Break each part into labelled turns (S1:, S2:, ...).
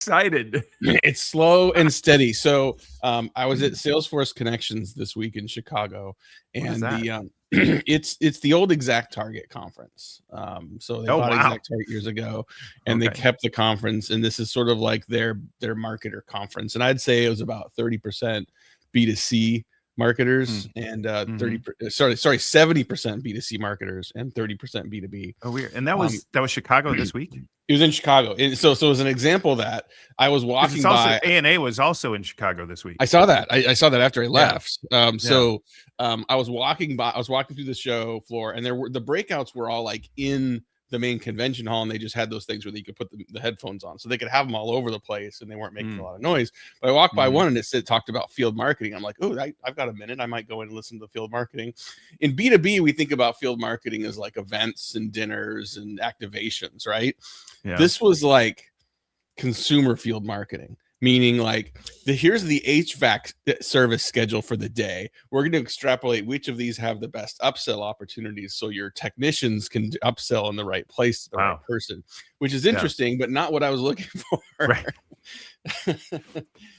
S1: excited.
S2: It's slow and steady. So I was at Salesforce Connections this week in Chicago, and it's the old Exact Target conference. So they bought Exact Target years ago, and they kept the conference, and this is sort of like their marketer conference. And I'd say it was about 30% B2C marketers and 70% B2C marketers and 30% B2B.
S1: Oh, weird. And that was Chicago this week?
S2: It was in Chicago. So it was an example that I was walking by.
S1: ANA was also in Chicago this week.
S2: I saw that. I saw that after I left. I was walking by. I was walking through the show floor, and the breakouts were all like in the main convention hall, and they just had those things where you could put the headphones on, so they could have them all over the place, and they weren't making a lot of noise. But I walked by one, and it talked about field marketing. I'm like, oh, I've got a minute. I might go in and listen to the field marketing. In B2B, we think about field marketing as like events and dinners and activations, right? Yeah. This was like consumer field marketing, meaning like here's the HVAC service schedule for the day. We're going to extrapolate which of these have the best upsell opportunities, so your technicians can upsell in the right place to the right person, which is interesting, but not what I was looking for.
S1: Right.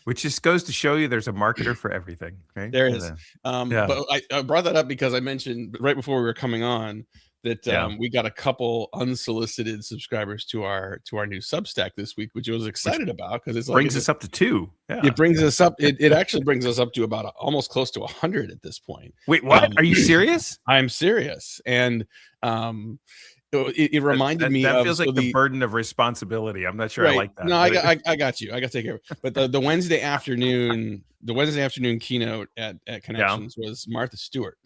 S1: Which just goes to show you there's a marketer for everything. Right?
S2: There is. But I brought that up because I mentioned right before we were coming on that we got a couple unsolicited subscribers to our new Substack this week, which I was excited about because it
S1: brings us up to 2. Yeah.
S2: It brings us up. It actually brings us up to about almost close to 100 at this point.
S1: Wait, what? Are you serious?
S2: I'm serious, and it reminded me.
S1: That feels like the burden of responsibility. I'm not sure I like that.
S2: No, I got you. I got to take care of it. But the Wednesday afternoon, keynote at Connections was Martha Stewart.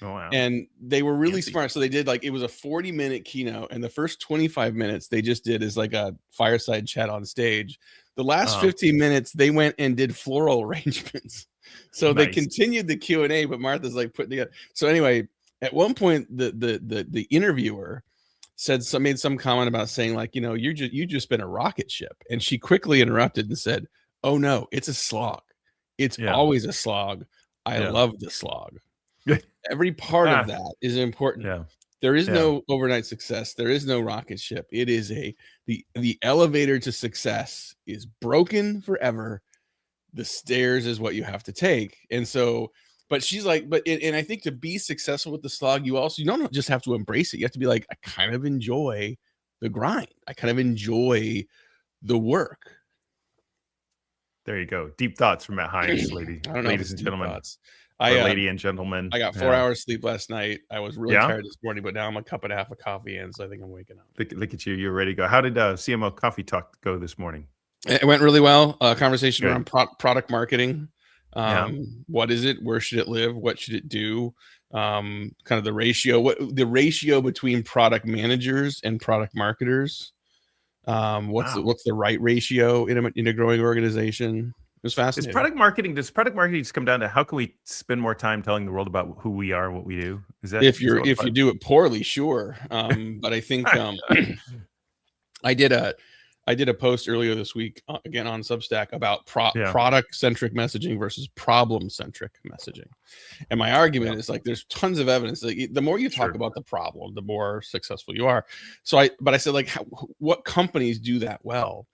S1: Oh, wow.
S2: And they were really smart. So they did it was a 40-minute keynote, and the first 25 minutes they just did as like a fireside chat on stage. The last 15 minutes they went and did floral arrangements. So they continued the Q&A, but Martha's like putting together. So anyway, at one point the interviewer made some comment about saying like, you just been a rocket ship, and she quickly interrupted and said, "Oh no, it's a slog. It's always a slog. I love the slog." Every part of that is important. Yeah. There is no overnight success. There is no rocket ship. It is the elevator to success is broken forever. The stairs is what you have to take. And so, but she's like, and I think to be successful with the slog, you don't just have to embrace it. You have to be like, I kind of enjoy the grind. I kind of enjoy the work.
S1: There you go. Deep thoughts from Matt Heinz, ladies and gentlemen.
S2: Thoughts.
S1: Lady and gentlemen.
S2: I got 4 hours sleep last night. I was really tired this morning, but now I'm a cup and a half of coffee in, so I think I'm waking up.
S1: Look at you. You're ready to go. How did CMO Coffee Talk go this morning?
S2: It went really well. Conversation around product marketing. What is it? Where should it live? What should it do? Kind of the ratio. The ratio between product managers and product marketers. What's the right ratio in a growing organization? It was fascinating.
S1: Does product marketing just come down to how can we spend more time telling the world about who we are and what we do? Is that
S2: if you do it poorly, sure. But I think I did a post earlier this week again on Substack about product centric messaging versus problem centric messaging, and my argument is like there's tons of evidence that the more you talk about the problem, the more successful you are. So I said like what companies do that well.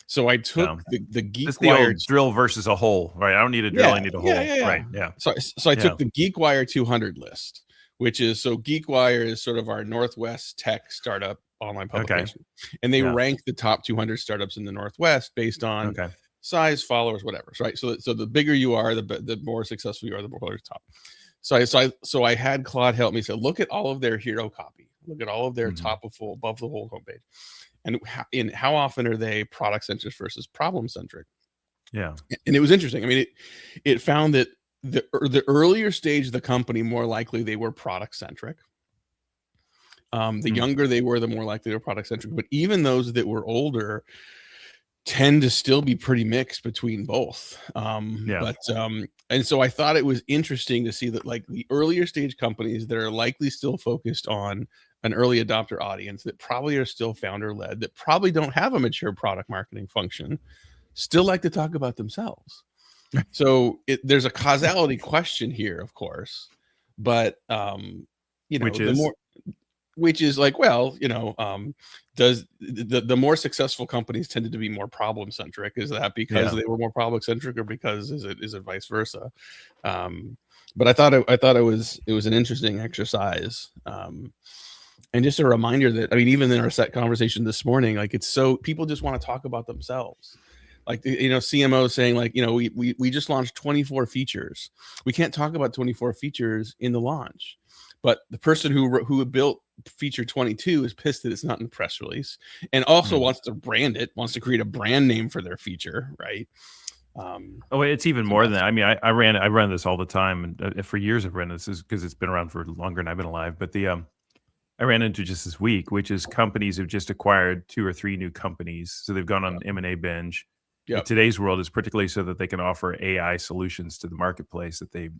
S2: So I took the GeekWire
S1: drill versus a hole, right? I don't need a drill, I need a hole, right? Yeah.
S2: So I took the GeekWire 200 list, which is GeekWire is sort of our Northwest tech startup online publication, and they rank the top 200 startups in the Northwest based on size, followers, whatever, right? So the bigger you are, the more successful you are, the more you're top. So I had Claude help me say, look at all of their hero copy, look at all of their above the whole homepage. And how often are they product centric versus problem centric?
S1: Yeah.
S2: And it was interesting. I mean, it found that the earlier stage of the company, more likely they were product centric. The younger they were, the more likely they were product centric. But even those that were older tend to still be pretty mixed between both. And so I thought it was interesting to see that like the earlier stage companies that are likely still focused on an early adopter audience that probably are still founder led, that probably don't have a mature product marketing function, still like to talk about themselves. So there's a causality question here, of course, but
S1: which is
S2: which is like, well, does the more successful companies tended to be more problem centric? Is that because they were more problem centric, or because is it vice versa? But I thought it was an interesting exercise. And just a reminder that, I mean, even in our set conversation this morning, like, it's so people just want to talk about themselves. Like, CMO saying, like, we just launched 24 features. We can't talk about 24 features in the launch. But the person who built feature 22 is pissed that it's not in the press release, and also wants to brand it, wants to create a brand name for their feature, right?
S1: It's even more than that. I mean, I run this all the time, and for years I've run this because it's been around for longer than I've been alive. But I ran into just this week, which is companies have just acquired 2 or 3 new companies, so they've gone on an M&A binge. In today's world, is particularly so that they can offer AI solutions to the marketplace that they,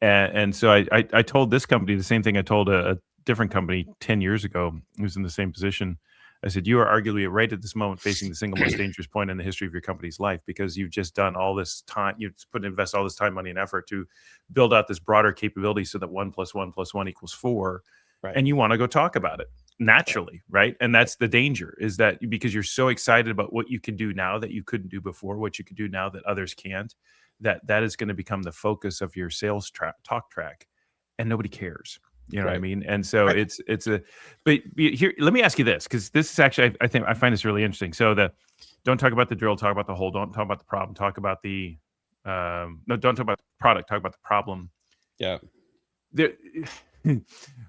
S1: and so I told this company the same thing I told a different company 10 years ago who was in the same position. I said, you are arguably right at this moment facing the single most dangerous point in the history of your company's life, because you've just done all this time, invest all this time, money, and effort to build out this broader capability so that 1 + 1 + 1 = 4. Right. And you want to go talk about it naturally, right? And that's the danger, is that because you're so excited about what you can do now that you couldn't do before, what you can do now that others can't, that is going to become the focus of your sales talk track, and nobody cares. You know what I mean? And so but here, let me ask you this, because this is actually, I think I find this really interesting. So don't talk about the drill, talk about the hole. Don't talk about the problem, talk about the, no, don't talk about the product, talk about the problem.
S2: Yeah.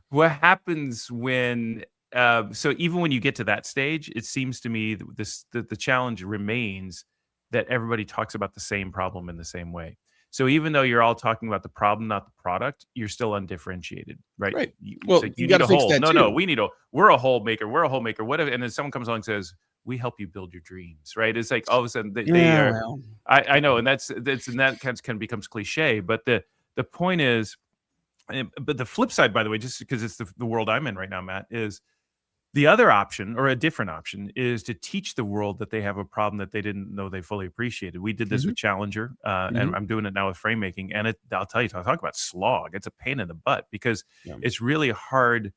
S1: What happens when, so even when you get to that stage, it seems to me that the challenge remains that everybody talks about the same problem in the same way. So even though you're all talking about the problem, not the product, you're still undifferentiated, right?
S2: Right.
S1: You
S2: got to fix
S1: hole.
S2: that
S1: No,
S2: too.
S1: we're a hole maker. We're a hole maker. Whatever. And then someone comes along and says, we help you build your dreams, right? It's like all of a sudden they are. Well. I know, and that's and that kind of becomes cliche. But the point is, but the flip side, by the way, just because it's the world I'm in right now, Matt, is the other option, or a different option, is to teach the world that they have a problem that they didn't know they fully appreciated. We did this with Challenger, and I'm doing it now with frame making. And I'll tell you, I'll talk about slog. It's a pain in the butt, because it's really hard.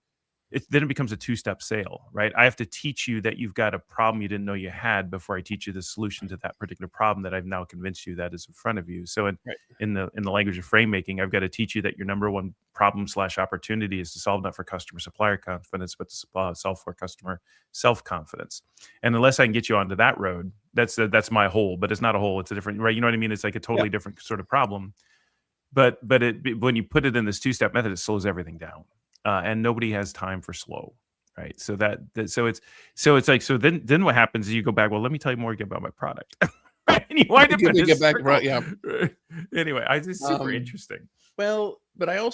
S1: Then it becomes a 2-step sale, right? I have to teach you that you've got a problem you didn't know you had before I teach you the solution to that particular problem that I've now convinced you that is in front of you. So in the language of frame making, I've got to teach you that your number one problem/opportunity is to solve not for customer supplier confidence, but to solve for customer self-confidence. And unless I can get you onto that road, that's my hole. But it's not a hole; it's a different, right? You know what I mean? It's like a totally different sort of problem. But when you put it in this 2-step method, it slows everything down. And nobody has time for slow, right? So it's like, so then what happens is you go back, well, let me tell you more about my product. And you wind up in this
S2: get back, right? Yeah.
S1: Anyway, it's super interesting.
S2: Well, but I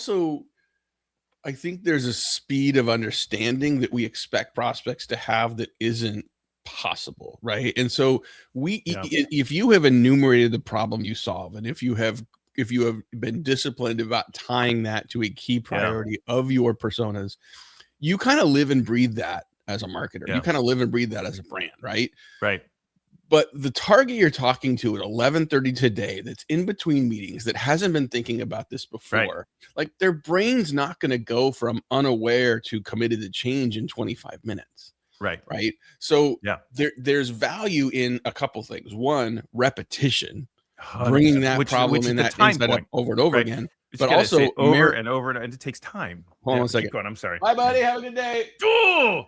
S2: think there's a speed of understanding that we expect prospects to have that isn't possible, right? And so if you have enumerated the problem you solve, and if you have been disciplined about tying that to a key priority of your personas, you kind of live and breathe that as a marketer. You kind of live and breathe that as a brand, right?
S1: Right.
S2: But the target you're talking to at 11:30 today, that's in between meetings, that hasn't been thinking about this before, like, their brain's not going to go from unaware to committed to change in 25 minutes. Right. So there's value in a couple things. One, repetition. Bringing that problem in that time point over and over again, but also
S1: over and over, and it takes time.
S2: Hold on a second.
S1: Keep going. I'm sorry.
S2: Bye, buddy. Have a good day.
S1: Oh,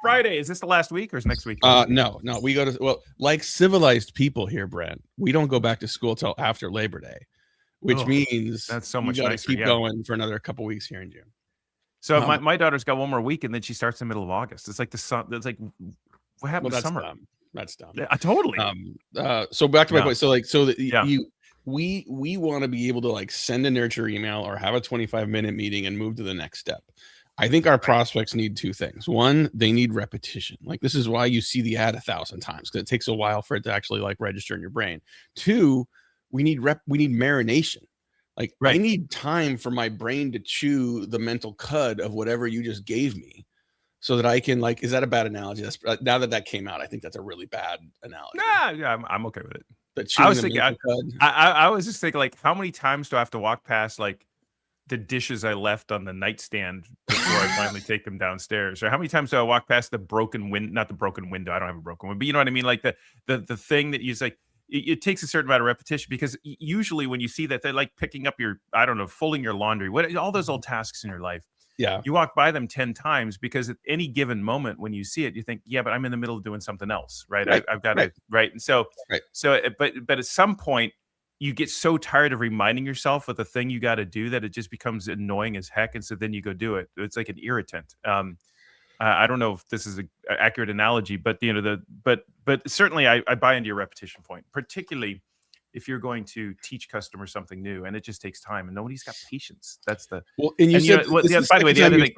S1: Friday. Is this the last week or is next week?
S2: No. We go to, like civilized people here, Brent. We don't go back to school till after Labor Day, which means
S1: that's so much nicer.
S2: Keep going for another couple weeks here in June.
S1: So my daughter's got one more week, and then she starts in the middle of August. It's like the sun. It's like, what happened to summer?
S2: That's dumb.
S1: Yeah, totally.
S2: So back to my point. We want to be able to, like, send a nurture email or have a 25-minute meeting and move to the next step. I think our prospects need 2 things. One, they need repetition. Like, this is why you see the ad 1,000 times, because it takes a while for it to actually, like, register in your brain. 2, we need marination. Like, I need time for my brain to chew the mental cud of whatever you just gave me, so that I can, like, is that a bad analogy? That's, now that came out, I think that's a really bad analogy.
S1: Yeah, I'm okay with it.
S2: But I was thinking,
S1: I was just thinking, like, how many times do I have to walk past, like, the dishes I left on the nightstand before I finally take them downstairs? Or how many times do I walk past the broken window? Not the broken window. I don't have a broken window, but you know what I mean? Like the thing that you like, it takes a certain amount of repetition, because usually when you see that, they're like picking up your, I don't know, folding your laundry, all those old tasks in your life.
S2: Yeah.
S1: You walk by them 10 times, because at any given moment when you see it, you think, yeah, but I'm in the middle of doing something else, right? I've got to, right. And so, but at some point, you get so tired of reminding yourself of the thing you got to do that it just becomes annoying as heck. And so then you go do it. It's like an irritant. I don't know if this is an accurate analogy, but but certainly I buy into your repetition point, particularly if you're going to teach customers something new, and it just takes time, and nobody's got patience. That's the
S2: well. And you said,
S1: by the way, the other thing,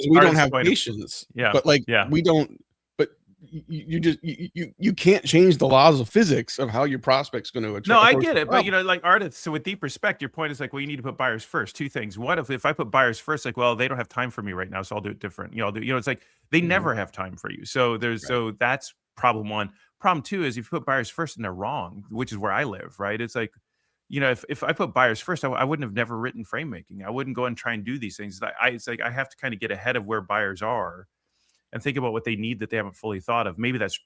S2: we don't have patience.
S1: Yeah,
S2: but we don't. But you can't change the laws of physics of how your prospect's going to attract.
S1: No, I get it, but like artists. So with deep respect, your point is like, well, you need to put buyers first. Two things. One, if I put buyers first, like, well, they don't have time for me right now, so I'll do it different. I'll do. It's like they never have time for you. So so that's problem one. Problem two is if you put buyers first and they're wrong, which is where I live, right? It's like, if I put buyers first, I wouldn't have never written frame making. I wouldn't go and try and do these things. It's like I have to kind of get ahead of where buyers are and think about what they need that they haven't fully thought of. Maybe that's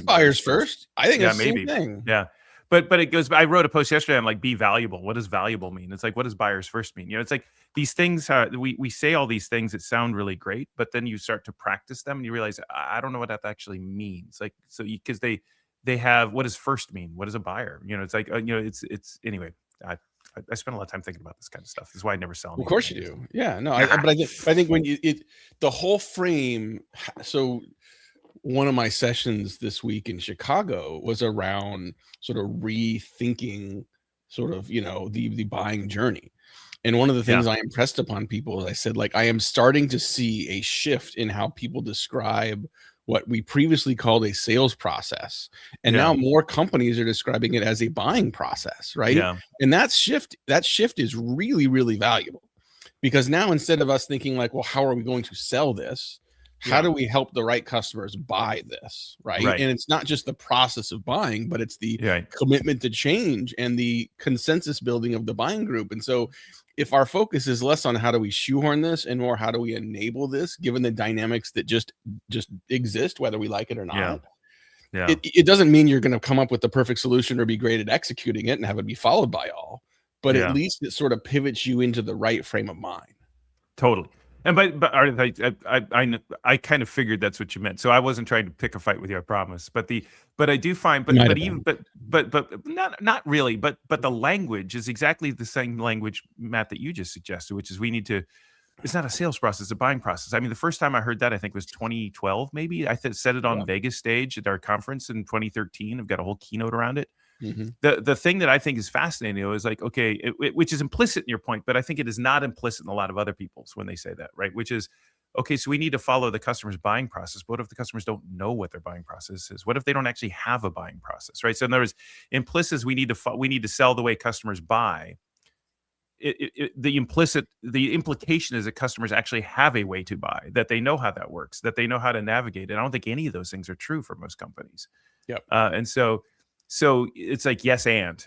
S2: buyers first. I think that's
S1: maybe.
S2: The same thing.
S1: Yeah. But it goes, I wrote a post yesterday. I'm like, be valuable. What does valuable mean? It's like, what does buyers first mean? It's like these things, we say all these things that sound really great, but then you start to practice them and you realize, I don't know what that actually means. Like, so because they have, what does first mean? What is a buyer? It's like, it's anyway, I spend a lot of time thinking about this kind of stuff. That's why I never sell anything.
S2: Of course you do. Yeah, no, but I think when the whole frame. So one of my sessions this week in Chicago was around sort of rethinking sort of, the buying journey. And one of the things I impressed upon people is I said, like, I am starting to see a shift in how people describe what we previously called a sales process. And now more companies are describing it as a buying process, right?
S1: Yeah.
S2: And that shift is really, really valuable, because now instead of us thinking like, well, how are we going to sell this? How do we help the right customers buy this, right? And it's not just the process of buying, but it's the commitment to change and the consensus building of the buying group. And so if our focus is less on how do we shoehorn this and more how do we enable this, given the dynamics that just exist, whether we like it or not, it doesn't mean you're going to come up with the perfect solution or be great at executing it and have it be followed by all, but at least it sort of pivots you into the right frame of mind.
S1: Totally. And but I kind of figured that's what you meant. So I wasn't trying to pick a fight with you, I promise. But I do find, but not really. But the language is exactly the same language, Matt, that you just suggested, which is we need to. It's not a sales process; it's a buying process. I mean, the first time I heard that, I think was 2012, maybe. I said it on Vegas stage at our conference in 2013. I've got a whole keynote around it. Mm-hmm. The thing that I think is fascinating, though, is like, okay, which is implicit in your point, but I think it is not implicit in a lot of other people's when they say that, right? Which is, okay, so we need to follow the customer's buying process. But what if the customers don't know what their buying process is? What if they don't actually have a buying process, right? So in other words, implicit, we need to sell the way customers buy. The implication is that customers actually have a way to buy, that they know how that works, that they know how to navigate. And I don't think any of those things are true for most companies.
S2: Yep.
S1: And so it's like, yes, and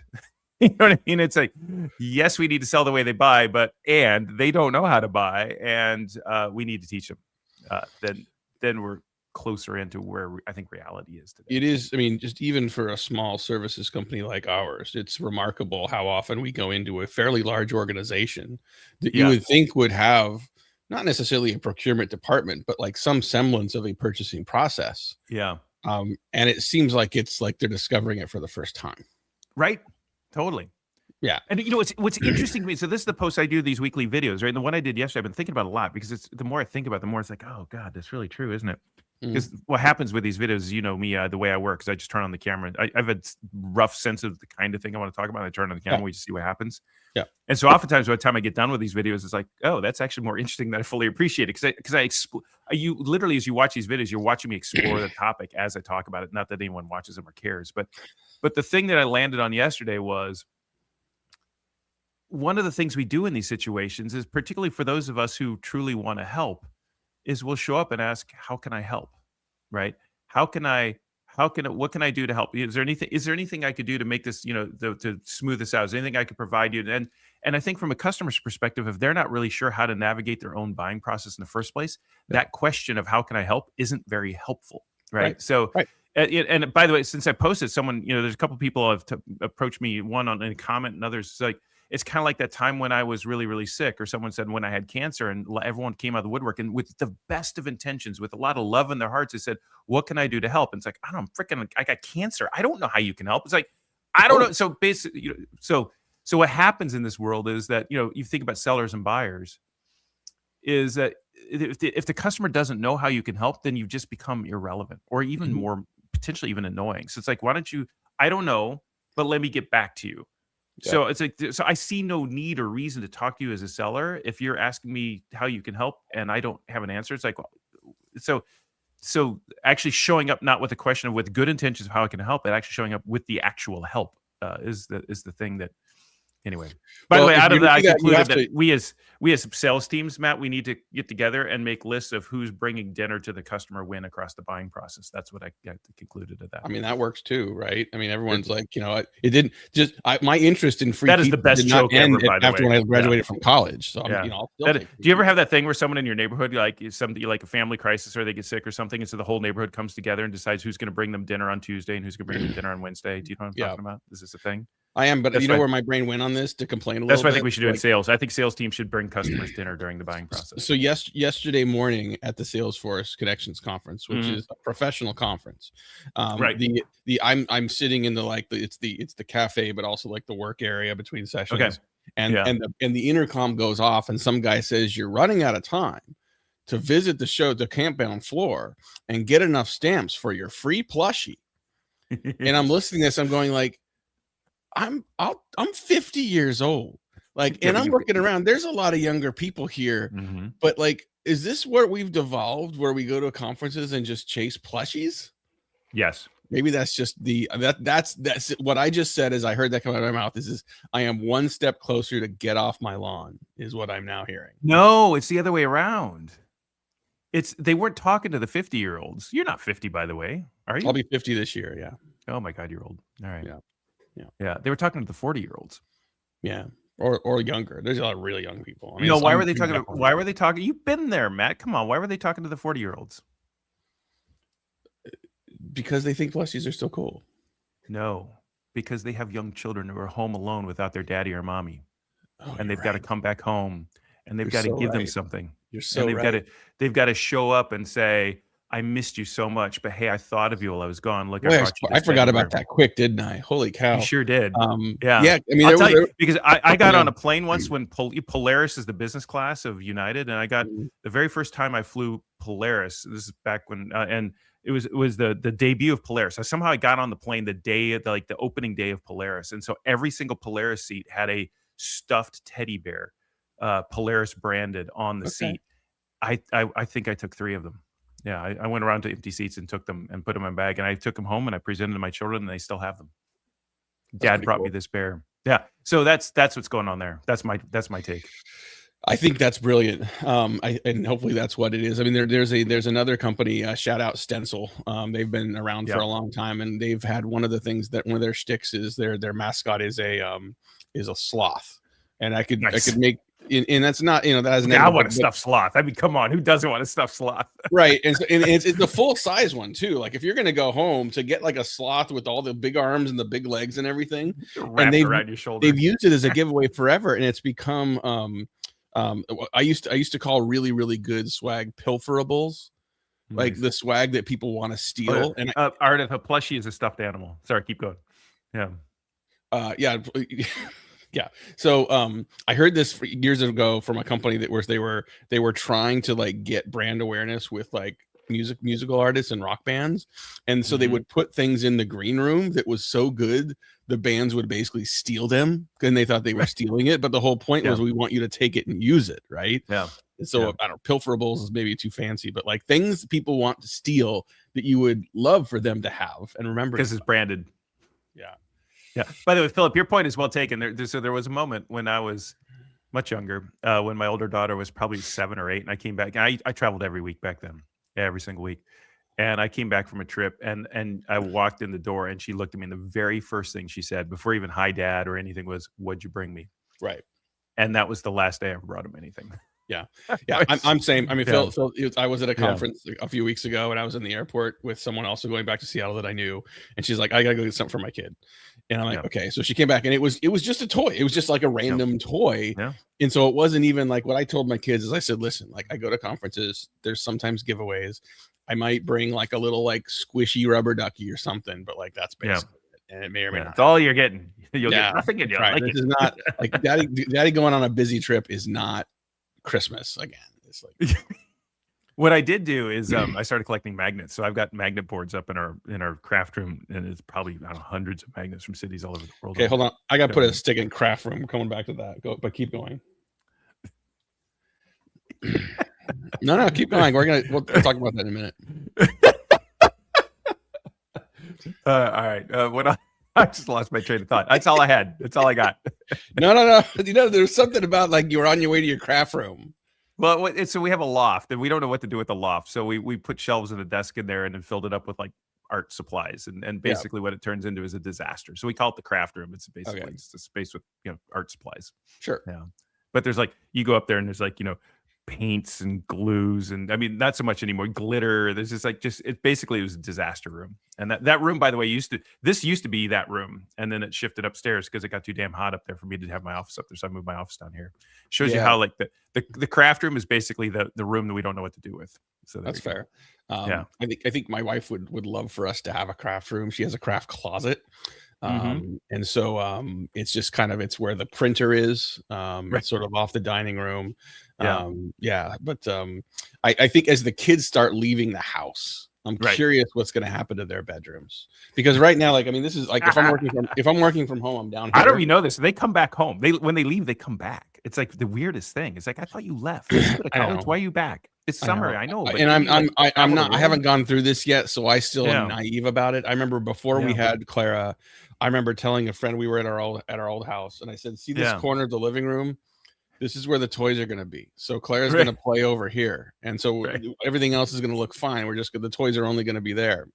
S1: you know what I mean? It's like, yes, we need to sell the way they buy, and they don't know how to buy, and we need to teach them. Then we're closer into where I think reality is today.
S2: It is. I mean, just even for a small services company like ours, it's remarkable how often we go into a fairly large organization that you would think would have not necessarily a procurement department, but like some semblance of a purchasing process.
S1: Yeah.
S2: And it seems like it's like they're discovering it for the first time.
S1: Right. Totally.
S2: Yeah.
S1: And what's interesting to me, so this is the post I do, these weekly videos, right? And the one I did yesterday, I've been thinking about a lot, because it's the more I think about it, the more it's like, oh God, that's really true, isn't it? Because what happens with these videos, me, the way I work is I just turn on the camera. I have a rough sense of the kind of thing I want to talk about. I turn on the camera, we just see what happens.
S2: Yeah.
S1: And so oftentimes by the time I get done with these videos, it's like, oh, that's actually more interesting than I fully appreciate it. Because you literally, as you watch these videos, you're watching me explore the topic as I talk about it. Not that anyone watches them or cares, but the thing that I landed on yesterday was, one of the things we do in these situations is, particularly for those of us who truly want to help, is we'll show up and ask, how can I help? Right? What can I do to help? Is there anything I could do to make this, to smooth this out? Is there anything I could provide you? And I think from a customer's perspective, if they're not really sure how to navigate their own buying process in the first place, that question of how can I help isn't very helpful, right? So,
S2: Right.
S1: and by the way, since I posted, someone, there's a couple people have approached me, one on a comment, and others like, it's kind of like that time when I was really, really sick, or someone said when I had cancer, and everyone came out of the woodwork, and with the best of intentions, with a lot of love in their hearts, they said, "What can I do to help?" And it's like, I got cancer. I don't know how you can help. It's like, I don't know. So basically, so what happens in this world is that you think about sellers and buyers, is that if the customer doesn't know how you can help, then you've just become irrelevant, or even more potentially even annoying. So it's like, why don't you? I don't know, but let me get back to you. So it's like, so I see no need or reason to talk to you as a seller if you're asking me how you can help and I don't have an answer. It's like, so actually showing up not with a question of with good intentions of how I can help, but actually showing up with the actual help is the thing that. Anyway, by the way, out of that, I concluded that we as sales teams, Matt, we need to get together and make lists of who's bringing dinner to the customer when across the buying process. That's what I concluded of that.
S2: I mean, that works too, right? I mean, everyone's like, it didn't just my interest in free.
S1: That is the best joke ever, by the way.
S2: After when I graduated from college. So,
S1: do you ever have that thing where someone in your neighborhood, like a family crisis, or they get sick or something, and so the whole neighborhood comes together and decides who's going to bring them dinner on Tuesday and who's going to bring them dinner on Wednesday? Do you know what I'm talking about? Is this a thing?
S2: I am, but where my brain went on this to complain a little bit.
S1: That's what I think we should do in sales. I think sales teams should bring customers dinner during the buying process.
S2: So yesterday morning at the Salesforce Connections Conference, which is a professional conference, right? I'm sitting in it's the cafe, but also like the work area between sessions.
S1: Okay.
S2: And the intercom goes off, and some guy says, "You're running out of time to visit the campground floor and get enough stamps for your free plushie." And I'm listening to this, I'm going like, I'm 50 years old, and I'm looking around. There's a lot of younger people here, but is this where we've devolved, where we go to conferences and just chase plushies?
S1: Yes.
S2: Maybe that's just that's what I just said. As I heard that come out of my mouth, is I am one step closer to get off my lawn, is what I'm now hearing.
S1: No, it's the other way around. They weren't talking to the 50-year-olds. You're not 50, by the way, are you?
S2: I'll be 50 this year. Yeah.
S1: Oh my God, you're old. All right.
S2: Yeah.
S1: They were talking to the 40-year-olds.
S2: Yeah. Or younger. There's a lot of really young people.
S1: Why were they talking? Why were they talking? You've been there, Matt. Come on. Why were they talking to the 40-year-olds?
S2: Because they think plushies are still cool.
S1: No, because they have young children who are home alone without their daddy or mommy, and they've got to come back home, and they've got to give them something.
S2: You're so
S1: right. They've got to show up and say, "I missed you so much, but hey, I thought of you while I was gone. Look,
S2: I forgot about that quick, didn't I? Holy cow!
S1: You sure did.
S2: Yeah. I mean,
S1: I'll tell you, because I got on a plane once when Polaris is the business class of United, and I got the very first time I flew Polaris. This is back when, and it was the debut of Polaris. Somehow I got on the plane the day of the opening day of Polaris, and so every single Polaris seat had a stuffed teddy bear, Polaris branded on the seat. I think I took 3 of them. Yeah, I went around to empty seats and took them and put them in my bag, and I took them home and I presented them to my children, and they still have them. Dad brought me this bear. Yeah, so that's what's going on there. That's my take.
S2: I think that's brilliant. And hopefully that's what it is. I mean, there's another company, shout out Stencil. They've been around for a long time, and they've had one of the things that one of their shticks is their mascot is a sloth, and I could make. And that's not, that has
S1: I want a stuffed sloth. I mean, come on, who doesn't want a stuffed sloth?
S2: Right. And it's the full size one too. Like if you're going to go home to get like a sloth with all the big arms and the big legs and everything, and
S1: around your shoulder.
S2: They've used it as a giveaway forever. And it's become, I used to call really, really good swag pilferables, like the swag that people want to steal. And
S1: Art, if a plushie is a stuffed animal. Sorry, keep going. Yeah.
S2: Yeah. So I heard this years ago from a company that they were trying to get brand awareness with musical artists and rock bands. And so they would put things in the green room that was so good the bands would basically steal them, and they thought they were stealing it. But the whole point was we want you to take it and use it. Right.
S1: Yeah.
S2: And so I don't know, pilferables is maybe too fancy, but things people want to steal that you would love for them to have and remember
S1: because it's branded.
S2: Yeah.
S1: Yeah. By the way, Philip, your point is well taken. So there was a moment when I was much younger, when my older daughter was probably 7 or 8, and I came back. And I traveled every week back then, every single week. And I came back from a trip, and I walked in the door, and she looked at me, and the very first thing she said, before even "Hi, Dad" or anything, was, "What'd you bring me?"
S2: Right.
S1: and that was the last day I ever brought him anything.
S2: Yeah. I'm same. I mean,
S1: Yeah.
S2: Phil, I was at a conference a few weeks ago, and I was in the airport with someone also going back to Seattle that I knew, and she's like, "I gotta go get something for my kid," and I'm like, "Okay." So she came back, and it was just a toy. It was just like a random toy, and so it wasn't even like what I told my kids is I said, "Listen, like I go to conferences. There's sometimes giveaways. I might bring like a little like squishy rubber ducky or something, but like that's basically it. And it may or may not.
S1: That's all you're getting. You'll get nothing, and you'll like
S2: this is not like daddy going on a busy trip is not Christmas again. It's like
S1: what I did do is I started collecting magnets. So I've got magnet boards up in our craft room, and it's probably hundreds of magnets from cities all over the world.
S2: Okay, hold on. I got to put a stick in craft room. We're coming back to that. Go, but keep going. No, keep going. We'll talk about that in a minute.
S1: All right. What I just lost my train of thought. That's all I had. That's all I got.
S2: No. You know, there's something about like you were on your way to your craft room.
S1: Well, so we have a loft, and we don't know what to do with the loft. So we put shelves and a desk in there, and then filled it up with like art supplies, and basically what it turns into is a disaster. So we call it the craft room. It's basically just a space with art supplies.
S2: Sure.
S1: Yeah. But there's like you go up there and there's like paints and glues, and I mean not so much anymore, glitter. There's just it basically was a disaster room. And that room, by the way, used to be that room, and then it shifted upstairs because it got too damn hot up there for me to have my office up there, so I moved my office down here. Shows you how like the craft room is basically the room that we don't know what to do with. So
S2: that's fair. I think my wife would love for us to have a craft room. She has a craft closet. And so it's just it's where the printer is. It's sort of off the dining room. But I think as the kids start leaving the house, I'm curious what's going to happen to their bedrooms, because right now, like, I mean, this is like, if I'm working from home, I'm down here.
S1: I don't even know this. They come back home. When they leave, they come back. It's like the weirdest thing. It's like, I thought you left. Why are you back? It's summer. I know. But
S2: and I'm not, I haven't gone through this yet. So I still am naive about it. I remember before we had Clara, I remember telling a friend, we were at our old house, and I said, see this corner of the living room? This is where the toys are going to be. So Claire's going to play over here. And so everything else is going to look fine. The toys are only going to be there.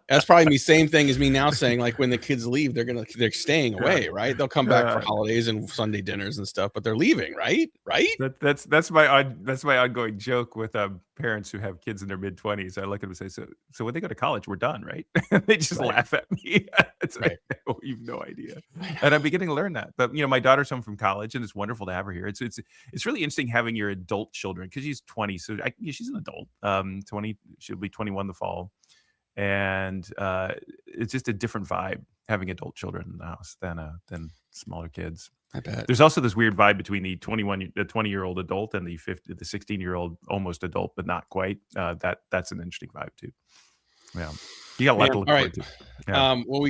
S2: That's probably me. Same thing as me now saying, like, when the kids leave, they're staying away, right? They'll come back for holidays and Sunday dinners and stuff, but they're leaving, right?
S1: That's my ongoing joke with parents who have kids in their mid-20s. I look at them and say, so when they go to college, we're done, right? They just laugh at me. It's like, oh, you've no idea. And I'm beginning to learn that. But my daughter's home from college, and it's wonderful to have her here. It's really interesting having your adult children, because she's 20, so she's an adult. 20, she'll be 21 the fall. And it's just a different vibe having adult children in the house than smaller kids.
S2: I bet.
S1: There's also this weird vibe between the 20-year-old adult and the 16-year-old almost adult, but not quite. That's an interesting vibe too. Yeah, you got a lot to look forward to. Yeah.
S2: Well,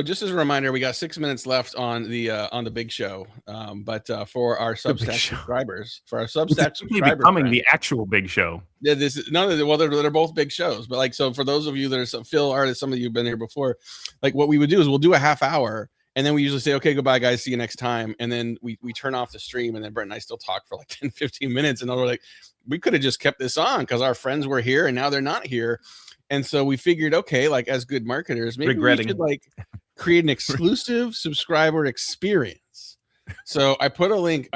S2: just as a reminder, we got 6 minutes left on the big show. But for our Substack subscribers,
S1: becoming the actual big show.
S2: Yeah, they're both big shows. But like, so for those of you that are some Phil artists, some of you have been here before, like what we would do is we'll do a half hour, and then we usually say, okay, goodbye guys, see you next time. And then we turn off the stream, and then Brent and I still talk for like 10, 15 minutes. And then we're like, we could have just kept this on because our friends were here and now they're not here. And so we figured, okay, like as good marketers, maybe we should like create an exclusive subscriber experience. So I put a link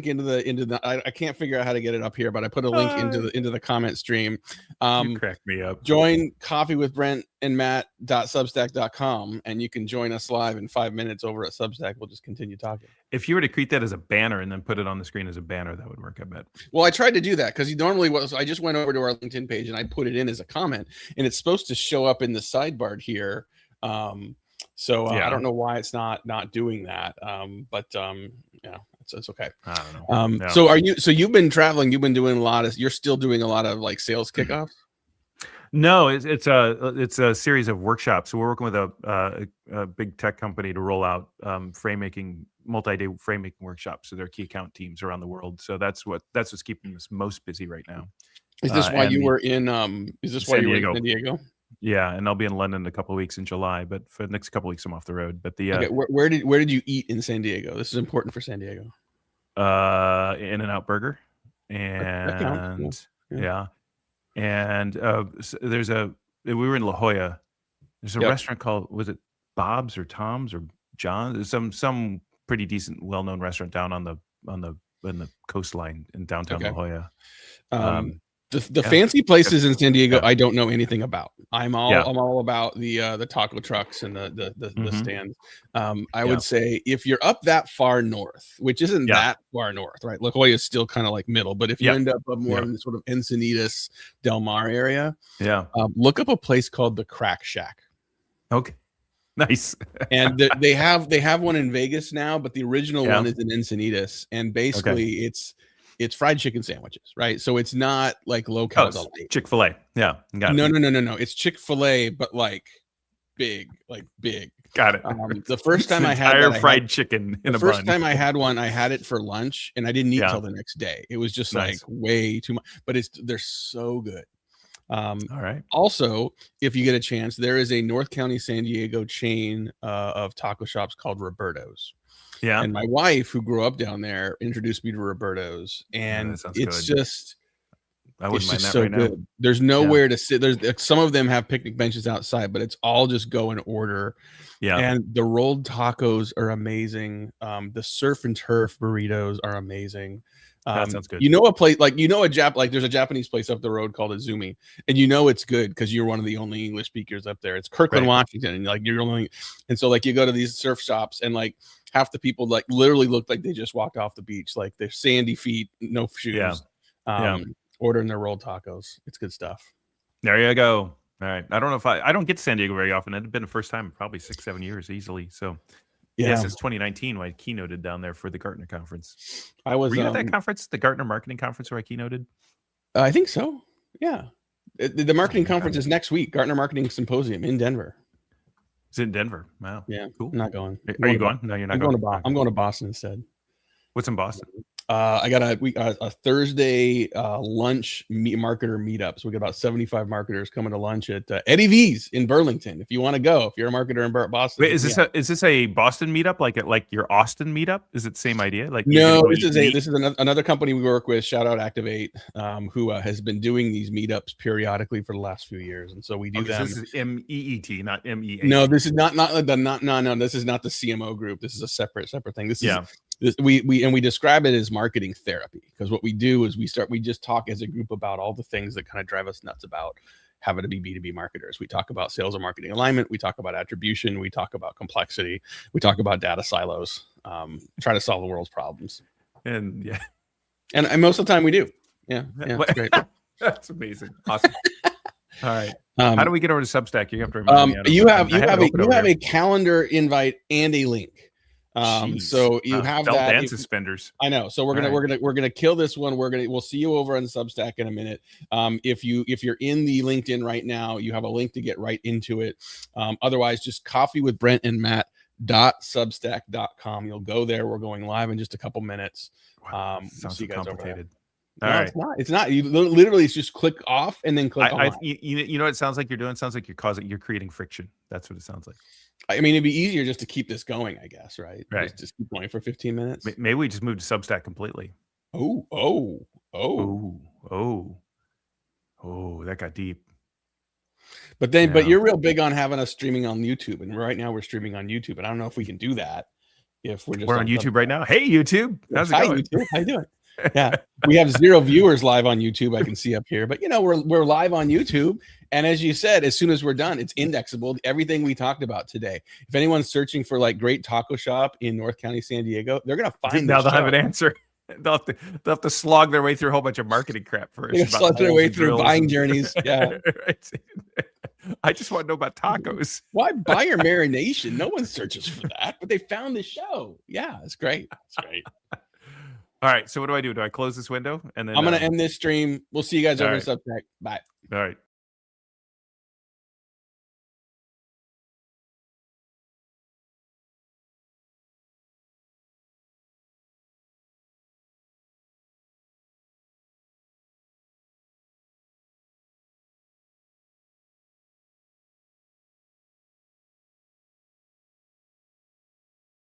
S2: into the I can't figure out how to get it up here, but I put a link into the comment stream.
S1: You cracked me up.
S2: Join Coffee with Brent and Matt.substack.com, and you can join us live in 5 minutes over at Substack. We'll just continue talking.
S1: If you were to create that as a banner and then put it on the screen as a banner, that would work, I bet.
S2: Well, I tried to do that because I just went over to our LinkedIn page and I put it in as a comment, and it's supposed to show up in the sidebar here. I don't know why it's not doing that. It's okay.
S1: I don't know.
S2: So you've been traveling, you're still doing a lot of like sales kickoffs?
S1: No, it's a series of workshops. So we're working with a big tech company to roll out multi-day frame making workshops. So they're key account teams around the world. So that's what's keeping us most busy right now.
S2: Is this why you were in San Diego?
S1: Yeah, and I'll be in London a couple of weeks in July, but for the next couple of weeks I'm off the road. But
S2: where did you eat in San Diego? This is important for San Diego.
S1: In-N-Out Burger, and and we were in La Jolla. There's a restaurant called, was it Bob's or Tom's or John's? Some pretty decent, well-known restaurant down on the coastline in downtown La Jolla.
S2: The fancy places in San Diego,
S1: Yeah.
S2: I don't know anything about. I'm
S1: Yeah.
S2: all about the taco trucks and the
S1: Mhm.
S2: stands. I would say if you're up that far north, which isn't that far north, right? La Jolla is still kind of like middle, but if you end up more in the sort of Encinitas, Del Mar area, look up a place called the Crack Shack.
S1: Okay. Nice.
S2: And they have one in Vegas now, but the original one is in Encinitas, and basically it's fried chicken sandwiches, right? So it's not like low calorie.
S1: Chick-fil-A. Yeah.
S2: No. It's Chick-fil-A, but like big.
S1: Got it.
S2: The first time I had
S1: fried chicken in a bun.
S2: The first time I had one, I had it for lunch, and I didn't eat till the next day. It was just like way too much, but they're so good.
S1: All right.
S2: Also, if you get a chance, there is a North County San Diego chain of taco shops called Roberto's.
S1: Yeah.
S2: And my wife, who grew up down there, introduced me to Roberto's, and it's
S1: good.
S2: just
S1: I wouldn't mind that
S2: so
S1: right
S2: good.
S1: now.
S2: There's nowhere to sit. There's some of them have picnic benches outside, but it's all just go and order.
S1: Yeah.
S2: And the rolled tacos are amazing. The surf and turf burritos are amazing.
S1: That sounds good.
S2: You know a place like there's a Japanese place up the road called Izumi, and you know it's good because you're one of the only English speakers up there. It's Kirkland, Washington, and like you're only, and so like you go to these surf shops, and like half the people like literally look like they just walked off the beach, like they're sandy feet, no shoes. Ordering their rolled tacos. It's good stuff.
S1: There you go. All right. I don't know if I don't get to San Diego very often. It had been the first time in probably 6-7 years easily. So yes, it's 2019 when I keynoted down there for the Gartner conference. Were you at that conference, the Gartner marketing conference where I keynoted?
S2: I think so. Yeah. The marketing conference is next week. Gartner Marketing Symposium in Denver.
S1: It's in Denver. Wow.
S2: Yeah.
S1: Cool.
S2: I'm not going.
S1: Are you going? No, you're not going.
S2: I'm going to Boston instead.
S1: What's in Boston?
S2: I got a Thursday lunch marketer meetup. So we got about 75 marketers coming to lunch at Eddie V's in Burlington. If you want to go, if you're a marketer in Boston.
S1: Wait, is this a Boston meetup like your Austin meetup? Is it the same idea? Like
S2: no, this is another company we work with. Shout out Activate, who has been doing these meetups periodically for the last few years, and so we do them.
S1: This is MEET, not MEA.
S2: No, this is not. This is not the CMO group. This is a separate thing. This is. We describe it as marketing therapy, because what we do is we just talk as a group about all the things that kind of drive us nuts about having to be B2B marketers. We talk about sales and marketing alignment. We talk about attribution. We talk about complexity. We talk about data silos. Try to solve the world's problems.
S1: And
S2: most of the time we do. Yeah, it's great.
S1: That's amazing. Awesome. All right. How do we get over to Substack? You have to remind me.
S2: You have a calendar invite and a link. So you have
S1: belt
S2: that
S1: and suspenders.
S2: I know. So we're gonna kill this one. We'll see you over on Substack in a minute. If you're in the LinkedIn right now, you have a link to get right into it. Otherwise, just coffee with Brent and Matt.substack.com. You'll go there. We're going live in just a couple minutes.
S1: Sounds
S2: see you guys
S1: complicated.
S2: All right. It's not. You literally just click off and then click on.
S1: You know what it sounds like you're doing? It sounds like you're creating friction. That's what it sounds like.
S2: I mean, it'd be easier just to keep this going, I guess, right?
S1: Right.
S2: Just keep going for 15 minutes.
S1: Maybe we just move to Substack completely.
S2: Oh,
S1: that got deep.
S2: But you're real big on having us streaming on YouTube, and right now we're streaming on YouTube, and I don't know if we can do that if we're
S1: on YouTube right now. Hey, YouTube, how's it going?
S2: YouTube. How you doing? Yeah, we have 0 viewers live on YouTube. I can see up here, but we're live on YouTube, and as you said, as soon as we're done, it's indexable. Everything we talked about today. If anyone's searching for like great taco shop in North County, San Diego, they're gonna find.
S1: Now they'll have an answer. They'll have to slog their way through a whole bunch of marketing crap first.
S2: They'll slog their way through buying journeys. Yeah.
S1: Right. I just want to know about tacos.
S2: Why buyer marination? No one searches for that, but they found the show. Yeah, it's great. It's great.
S1: All right. So what do I do? Do I close this window? And then
S2: I'm going to end this stream. We'll see you guys over in Substack. Bye.
S1: All right.